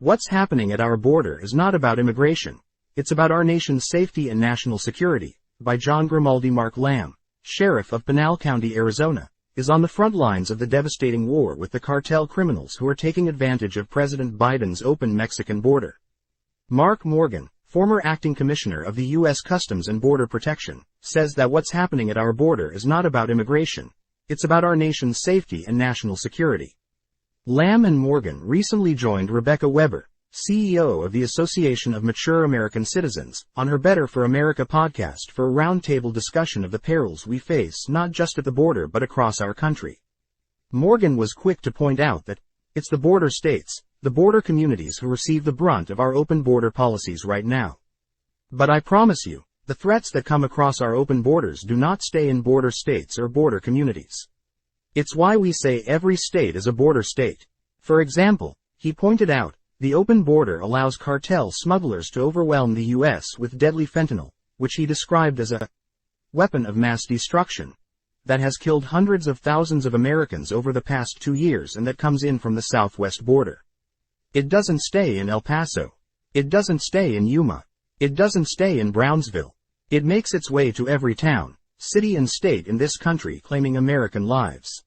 What's happening at our border is not about immigration. It's about our nation's safety and national security, by John Grimaldi. Mark Lamb, sheriff of Pinal County, Arizona, is on the front lines of the devastating war with the cartel criminals who are taking advantage of President Biden's open Mexican border. Mark Morgan, former acting commissioner of the U.S. Customs and Border Protection, says that what's happening at our border is not about immigration. It's about our nation's safety and national security. Lamb and Morgan recently joined Rebecca Weber, CEO of the Association of Mature American Citizens, on her Better for America podcast for a roundtable discussion of the perils we face not just at the border but across our country. Morgan was quick to point out that it's the border states, the border communities who receive the brunt of our open border policies right now. But I promise you, the threats that come across our open borders do not stay in border states or border communities. It's why we say every state is a border state. For example, he pointed out, the open border allows cartel smugglers to overwhelm the U.S. with deadly fentanyl, which he described as a weapon of mass destruction that has killed hundreds of thousands of Americans over the past 2 years and that comes in from the southwest border. It doesn't stay in El Paso. It doesn't stay in Yuma. It doesn't stay in Brownsville. It makes its way to every town, city and state in this country, claiming American lives.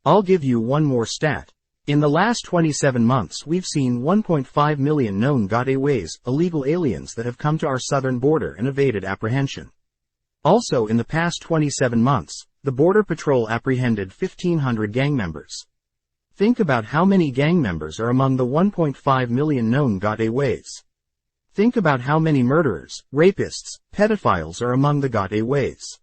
I'll give you one more stat. In the last 27 months we've seen 1.5 million known gotaways, illegal aliens that have come to our southern border and evaded apprehension. Also in the past 27 months, the Border Patrol apprehended 1,500 gang members. Think about how many gang members are among the 1.5 million known gotaways. Think about how many murderers, rapists, pedophiles are among the gotaways.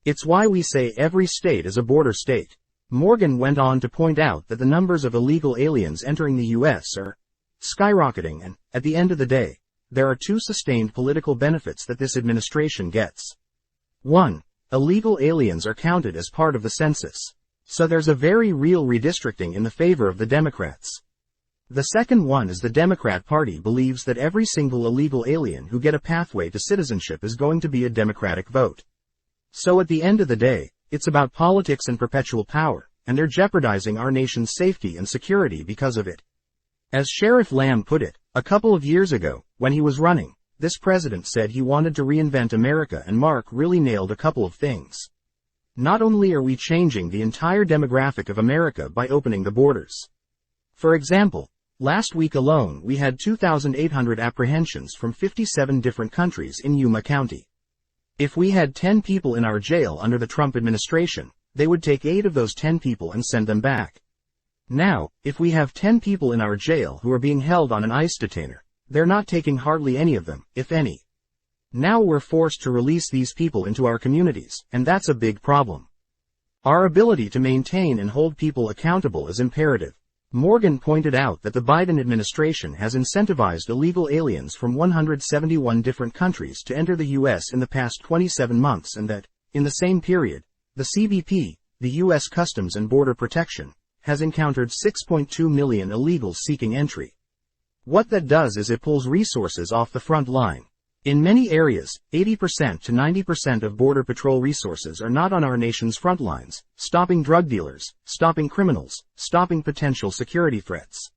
It's why we say every state is a border state. Morgan went on to point out that the numbers of illegal aliens entering the U.S. are skyrocketing and, at the end of the day, there are two sustained political benefits that this administration gets. 1. Illegal aliens are counted as part of the census. So there's a very real redistricting in the favor of the Democrats. The second one is the Democrat Party believes that every single illegal alien who get a pathway to citizenship is going to be a Democratic vote. So at the end of the day, it's about politics and perpetual power, and they're jeopardizing our nation's safety and security because of it. As Sheriff Lamb put it, a couple of years ago, when he was running, this president said he wanted to reinvent America, and Mark really nailed a couple of things. Not only are we changing the entire demographic of America by opening the borders. For example, last week alone we had 2,800 apprehensions from 57 different countries in Yuma County. If we had 10 people in our jail under the Trump administration, they would take 8 of those 10 people and send them back. Now, if we have 10 people in our jail who are being held on an ICE detainer, they're not taking hardly any of them, if any. Now we're forced to release these people into our communities, and that's a big problem. Our ability to maintain and hold people accountable is imperative. Morgan pointed out that the Biden administration has incentivized illegal aliens from 171 different countries to enter the U.S. in the past 27 months and that, in the same period, the CBP, the U.S. Customs and Border Protection, has encountered 6.2 million illegals seeking entry. What that does is it pulls resources off the front line. In many areas, 80% to 90% of Border Patrol resources are not on our nation's front lines, stopping drug dealers, stopping criminals, stopping potential security threats.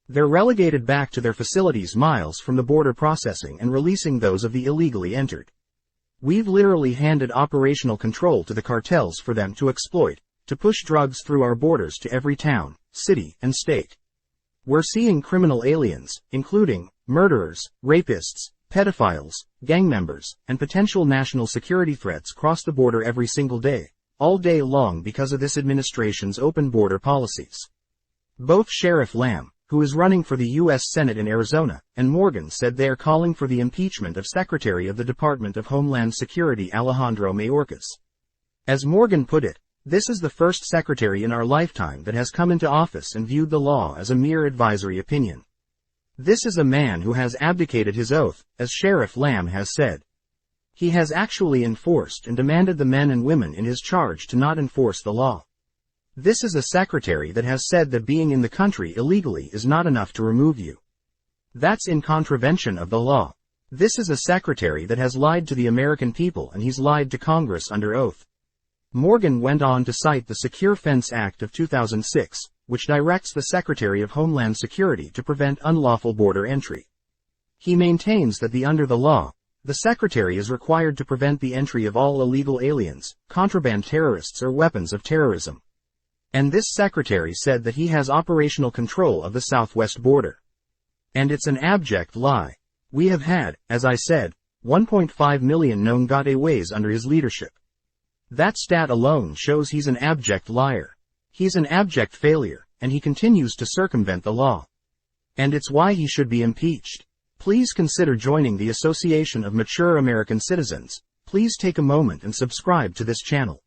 They're relegated back to their facilities miles from the border processing and releasing those of the illegally entered. We've literally handed operational control to the cartels for them to exploit, to push drugs through our borders to every town, city, and state. We're seeing criminal aliens, including murderers, rapists, pedophiles, gang members, and potential national security threats cross the border every single day, all day long because of this administration's open border policies. Both Sheriff Lamb, who is running for the U.S. Senate in Arizona, and Morgan said they are calling for the impeachment of Secretary of the Department of Homeland Security Alejandro Mayorkas. As Morgan put it, this is the first secretary in our lifetime that has come into office and viewed the law as a mere advisory opinion. This is a man who has abdicated his oath, as Sheriff Lamb has said. He has actually enforced and demanded the men and women in his charge to not enforce the law. This is a secretary that has said that being in the country illegally is not enough to remove you. That's in contravention of the law. This is a secretary that has lied to the American people, and he's lied to Congress under oath. Morgan went on to cite the Secure Fence Act of 2006, which directs the Secretary of Homeland Security to prevent unlawful border entry. He maintains that under the law, the Secretary is required to prevent the entry of all illegal aliens, contraband terrorists or weapons of terrorism. And this Secretary said that he has operational control of the southwest border. And it's an abject lie. We have had, as I said, 1.5 million known gotaways under his leadership. That stat alone shows he's an abject liar. He's an abject failure, and he continues to circumvent the law. And it's why he should be impeached. Please consider joining the Association of Mature American Citizens. Please take a moment and subscribe to this channel.